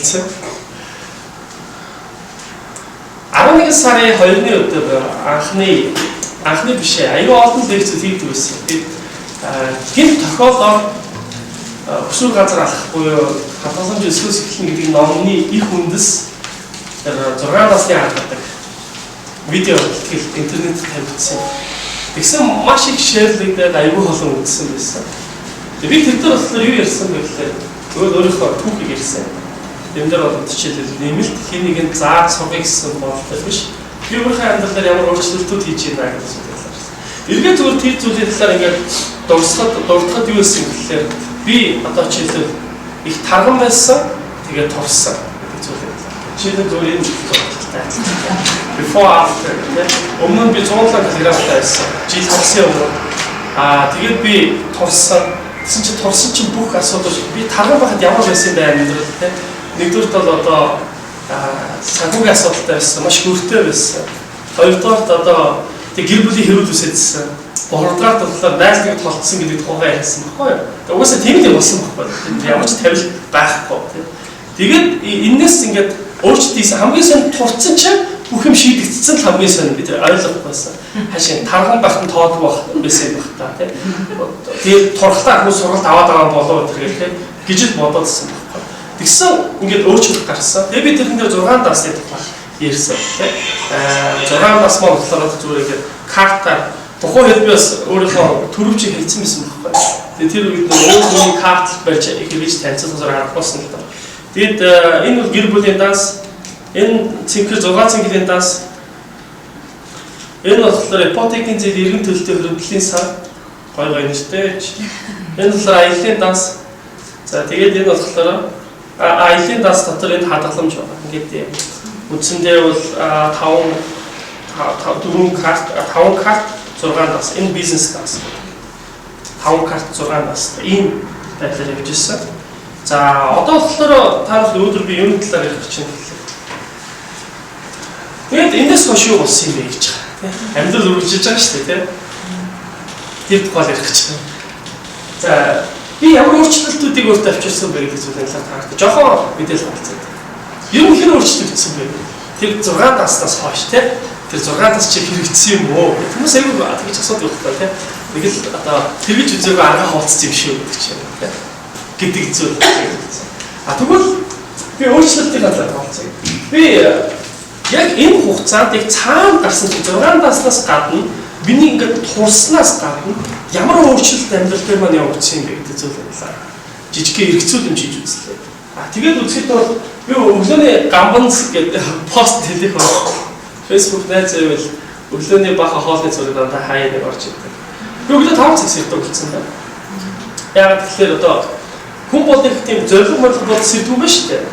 хэлсэн. 11 сарын 2-ны өдөр анхны биш аюу олон лекцүүд хийдэг байсан. Гинт тохиолдоор өсвөр газар алах буюу хатасамж өсвөөс эхлэн гэдэг номны их үндэс 6 насны харагддаг видео хэлтгэл интернетд тавигдсан. Тэгсэн маш их шеэрлэгдээд аюу олон үзсэн байсан. Би тэр дээр болохоор юу ярьсан бэ гэхээр өөрийнхөө түүхийг ярьсан. Энд дээр бол жишээлбэл нэмэлт хэнийг нь зааж сургая гэсэн бодлоо биш. Би өөрийнхөө амьдралаар ямар өөрчлөлтүүд хийж байна гэсэн үг ярьсан. Эргээд зүгээр тэр зүйлийн талаар ингээд дурдахад юу гэсэн гэхээр би одоо жишээлбэл их тарган байсан тэгээд турсан гэдэг зүйл юм. Жишээлбэл зүгээр энэ before after өмнө нь би 100 кг байсан. Жил турсан өмнө. Тэгээд би турсан. Тэгсэн чинь турсан чинь бүх асуудал би тарган байхад ямар байсан бэ амьдрал те. Нэгдүгürt бол одоо санхүүгийн асуудалтай байсан. Маш хөртэй байсан. Хоёрдугаар одоо тэг гэр бүлийн хэрүүд үсэжсэн. Гуравдугаар болохоор найзлыг толцсон гэдэг тухай ярьсан баггүй юу. Тэг угаасаа тийм л болсон баггүй. Ямар ч тавилт байхгүй тийм. Тэгээд энэс ингээд өөрчлөлтийс хамгийн сайн турцсан чинь бүх юм шийдэгдсэн л хамгийн сайн бид ойлгох байсан. Хашийн тарган багт нь тоодгүй байх байсан байх та тийм. Тэгээд турхтаа хүмүүс сургалт аваад байгаа болоо гэдэг тийм гэж л бодоодсэн баггүй. Тэгсэн ингээд өөрчлөлт гарсан. Тэгээд би тэрэн дээр 6 насны тухай ярьсан тийм. 6 нас мөн болохоор зүгээр ингээд картаар тухайн хэд би бас өөрийнхөө төрөвчийг хэлсэн байсан байхгүй. Тэгээд тэр үед өөрийнхөө карт барьж хэрэгж танилцсан харахгүй л даа. Тэгэд энэ бол гэр бүлийн данс, энэ цэнхэр 6 цэнхрийн данс. Энэ болохоор ипотекийн зээл иргэн төлөлтөд хөрөнгөлийн сан гой нэртэй. Энэ болохоор аяллаа данс. За тэгээд энэ болохоор аяллаа данс дотор энэ хадгаламж байна. Ингээд үндсэндээ бол 5 карт 6 данс. Энэ бизнес данс. 5 карт 6 данс. Ийм байдлаар явж ирсэн. За одоо болохоор та бүхэн өдөр би юуны талаар ярих гэж байна. Тэгээд энэс хойш юу болсон юм бэ гэж байгаа тийм. Амьдрал үргэлжлэж байгаа шүү дээ тийм. Тэр тухай ярих гэж байна. За би ямар өөрчлөлтүүдийг өөртөө авчирсан бэ гэдэг зүйлээр таарах. Жохоо мэдээлэл болцсон. Ер нь хэр өөрчлөгдсөн бэ? Тэр 6 таснаас хойш тийм. Тэр 6 тас чи хэрэгжсэн юм уу? Хүмүүс аягүй тэгж асуудаг байна тийм. Нэг л одоо тэрвэж үзээгүй арга хооцсон юм шүү гэдэг чинь тийм. Гэдэг зүйл. Тэгвэл би өөрчлөлтийг хадлаа тоолцсон. Би яг энэ хугацаанд яг цаана гарсан 6 таснаас гадна миний ингээд турснаас гадна ямар өөрчлөлт амьдрал дээр маань явагдсан юм бэ гэдэг зүйл байлаа. Жижигхэн эргэцүүлэн хийж үзлээ. Тэгээд үзэхэд бол би өглөөний гамбанс гэдэг пост хэлэх байна. Facebook найз байвал өглөөний баха хоолны зураг дандаа хаяа нэг орж ирдэг. Би өглөө 5 цаг сэрдэг болсон байна. Яг тэгэхээр одоо хүн болдог тийм зориг бол сэдвүү ба штэ.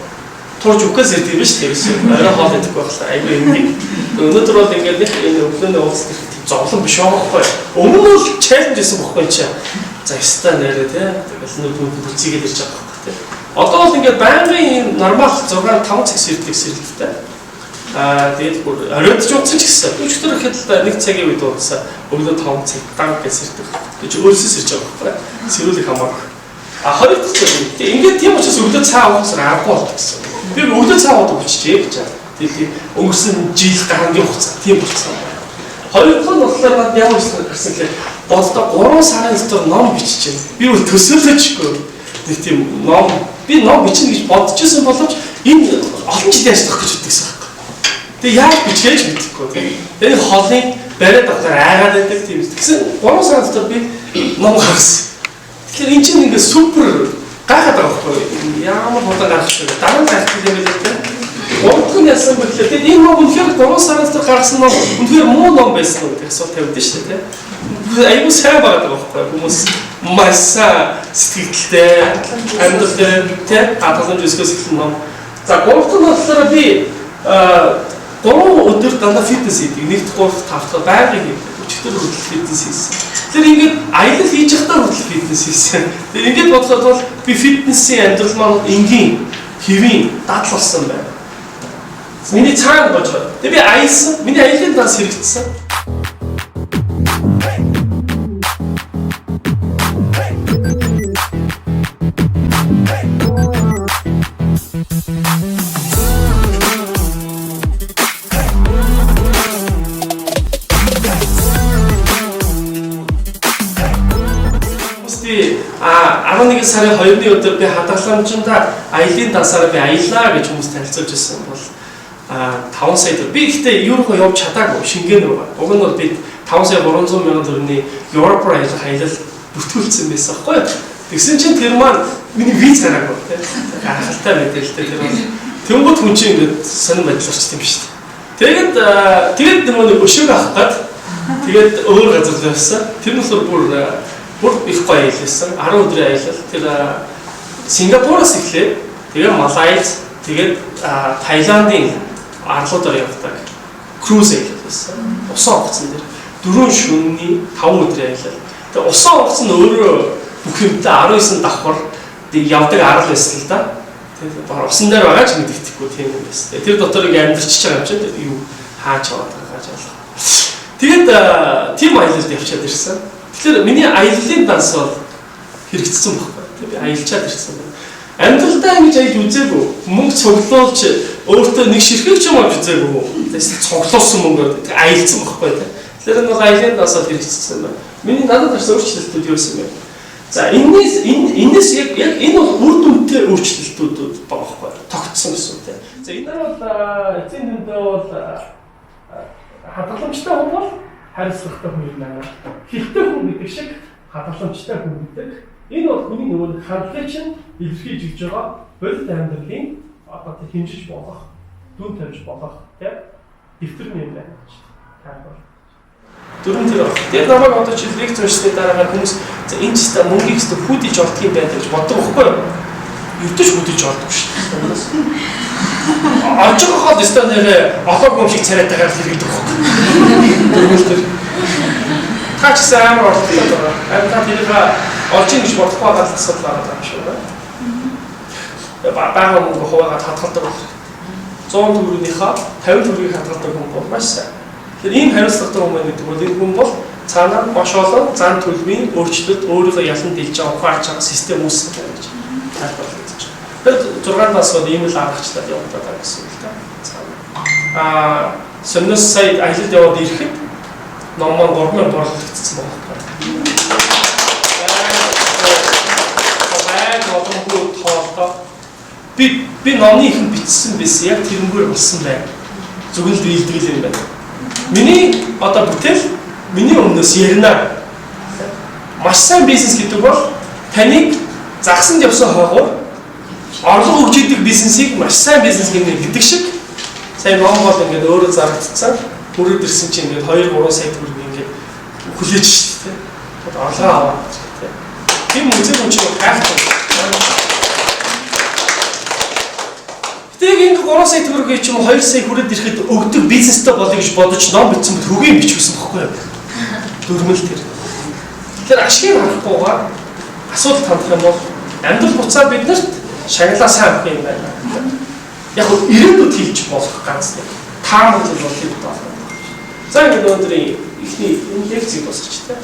Турж өгөхөөс ирдэг юм штэ. Орой хоол идэх байхлаа айгүй юм. Өнөөдөр бол ингээд нэг энэ өглөөний уулзалт тийм зовлон биш байхгүй. Өмнө нь бол чаленж гэсэн бохгүй чи. За яста нэрээ те. Тэгэл нэг бүцийгээд ирж байгаа байхгүй те. Одоо бол ингээд байнгын нормал 6 5 цаг сэрдэг сэрэлттэй. Тэгээд оройд ч утсан ч гэсэн. Өчигдөр ихэд л нэг цагийн үед уудсан. Өглөө 5 цаг дан гэж сэрдэг. гэж өөрөөсөө сэрж байгаа байхгүй. Сэрүүлэх хамаагүй. Хоёр дахь зүйл. Ингээд тийм учраас өглөө цаа уухсаар аргагүй болдог гэсэн. Би өглөө цаа уудаг болчихжээ гэж байна. Тэгээд өнгөрсөн жил гарангийн хугацаа тийм болсон. Хоёр дахь нь болохоор над ямар зүйл гарсан гэхээр боддоо 3 сарын дотор ном биччихэв. Би бол төсөөлөжгүй. Нэг тийм ном би ном бичнэ гэж бодож байсан боловч энэ олон жил яашлах гэж боддогсэн байхгүй. Тэгээд яаж бичгээж мэдэхгүй. Тэгээд холыг бариад авахаар айгаад байдаг тийм. Тэгсэн 3 сарын дотор би ном гаргасан. Тэгэхээр энэ чинь ингээд супер гайхаад байгаа байхгүй. Ямар бодлоо гаргах вэ? Дараа нь гарах юм байна тийм. Гонхын ясан гэхлээр тэгээд энэ ном үнэхээр 3 сараас дотор гаргасан ном үнэхээр муу ном байсан уу гэдэг асуулт тавьдаг шүү дээ тийм. Аюу сайн байгаа байхгүй хүмүүс маса сэтгэлтэй амьдрал дээр тийм гадаадын зүйлсээс эхлэн ном. За гонхын болохоор би 3 өдөр дандаа фитнес хийдэг. 1-р 3-5 байнгын хийдэг. Өчигдөр хүртэл фитнес хийсэн. Тэр ингээд аялал хийж байхдаа хүртэл фитнес хийсэн. Тэр ингээд бодоход бол би фитнесийн амьдрал маань энгийн хэвийн дадал болсон байна. Миний цаана болж байна. Тэгээ би аялсан. Миний аялын данс хэрэгжсэн. 11 сарын 2-ны өдөр би хадгаламжиндаа аялын дансаараа би аяллаа гэж хүмүүс танилцуулж ирсэн бол 5 сая төгрөг. Би ихтэй евроо явж чадаагүй шингэн рүү. Уг нь бол би 5 сая 300 мянган төгрөгийн Европоор аялал бүртгүүлсэн байсан байхгүй юу? Тэгсэн чинь тэр маань миний виз гараагүй тийм. Гайхалтай мэдээлэлтэй тэр бол тэнгууд хүн чинь ингээд сонир байдлаар ч тийм шүү дээ. Тэгээд нэг өшөөг авах гээд тэгээд өөр газар явсан. Тэр нь бүр их гоё аялсан. 10 өдрийн аялал. Тэр Сингапураас эхлээд тэгээд Малайз, тэгээд Таиландын арлуудаар явдаг круз аялал байсан. Усан онгоцон дээр 4 шөнөний 5 өдрийн аялал. Тэгээд усан онгоц нь өөрөө бүх юмтай 19 давхар явдаг арал байсан л да. Тэгээд усан дээр байгаа ч мэддэхгүй тийм юм байсан. Тэр дотор ингээ амьдарч байгаа юм чинь юу хааж аваад байгаа гэж ойлгоо. Тэгээд тийм аялалд явчаад ирсэн. Тэгэхээр миний аяллаа данс бол хэрэгцсэн байхгүй. Би аялчаад ирсэн байна. Амьдралдаа ингэж аялж үзээгүй. Мөнгө цуглуулж өөртөө нэг ширхэг ч юм авч үзээгүй. Тэгээд цуглуулсан мөнгөөр аялцсан байхгүй. Тэгэхээр энэ бол аяллаа данс бол хэрэгцсэн байна. Миний надад гарсан өөрчлөлтүүд юу байсан бэ? За энэс яг энэ бол үр дүнтэй өөрчлөлтүүд байгаа байхгүй. Тогтсон гэсэн үг тийм. За энэ бол эцсийн дүндээ бол хадгаламжтай хүн бол хариуцлагатай хүн юм байна. Хилтэй хүн гэдэг шиг хадгаламжтай хүн гэдэг. Энэ бол хүний нөгөө хандлагыг чинь илэрхийлж өгч байгаа бодит амьдралын одоо хэмжиж болох, дүн тавьж болох тийм дэвтэр юм байна гэж тайлбар. Дөрөв тэр. Тэгээд намайг одоо чи лекц уншсны дараагаар хүмүүс за энэ ч та мөнгийг өстө хүүдиж олдох юм байна гэж боддог байхгүй юу? Өвдөж хүүдиж олдох шүү дээ. Ажигхаад өстө нэрээ олоог юм шиг царайтайгаар хэрэгдэх байхгүй. Дөрөв тэр. Та ч гэсэн амар олддог байгаа. Харин та тэрийг олж ийн гэж бодохгүй байгаа асуудал байгаа юм шиг байна. Бага мөнгө хуваагаад хадгалдаг болох. 100 төгрөгийнхаа 50 төгрөгийг хадгалдаг хүн бол маш сайн. Тэгэхээр ийм хариуцлагатай хүмүүс гэдэг бол энэ хүн бол цаанаа маш олон зан төлөвийн өөрчлөлт өөрийнхөө ялан дэлж байгаа ухаарч байгаа систем үүсгэж байгаа гэж тайлбарлаж байна. Тэгэхээр 6 нас бол ийм л аргачлалд явагдаад байгаа гэсэн үг л та. Сомноос сая аялалд яваад ирэхэд ном маань 3000 борлогдсон байна. Би номны ихэн бичсэн байсан яг тэрнгээр болсон байна. Зүгэл дийлдэл юм байна. Миний одоо бүтээл миний өмнөөс ярина. Маш сайн бизнес гэдэг бол таныг загсанд явсан хойгоор орлого өгч идэг бизнесийг маш сайн бизнес гэдэг шиг сайн ном бол ингээд өөрөө зарагдцсан. Бүрээд ирсэн чинь ингээд 2-3 сая төгрөг ингээд хүлээж шүү дээ. Орлого аваад тийм. Тийм үзэг юм чи гайхалтай. Тэгээд 3 сая төгрөгийг ч юм уу 2 сая хүрээд ирэхэд өгдөг бизнестэй болъё гэж бодож ном бичсэн бол хөгийн бичсэн байхгүй юу? Дөрмөл тэр. Тэгэхээр ашиг харахгүйгээр асуудал хандах юм бол амьдрал буцаа биднэрт шагналаа сайн авах юм байна. Яг нь ирээдүйд хийж болох ганц нэг таамаг зүйл бол тийм байна. За ингээд өнөөдрийн ихний лекцийг дуусгач таа.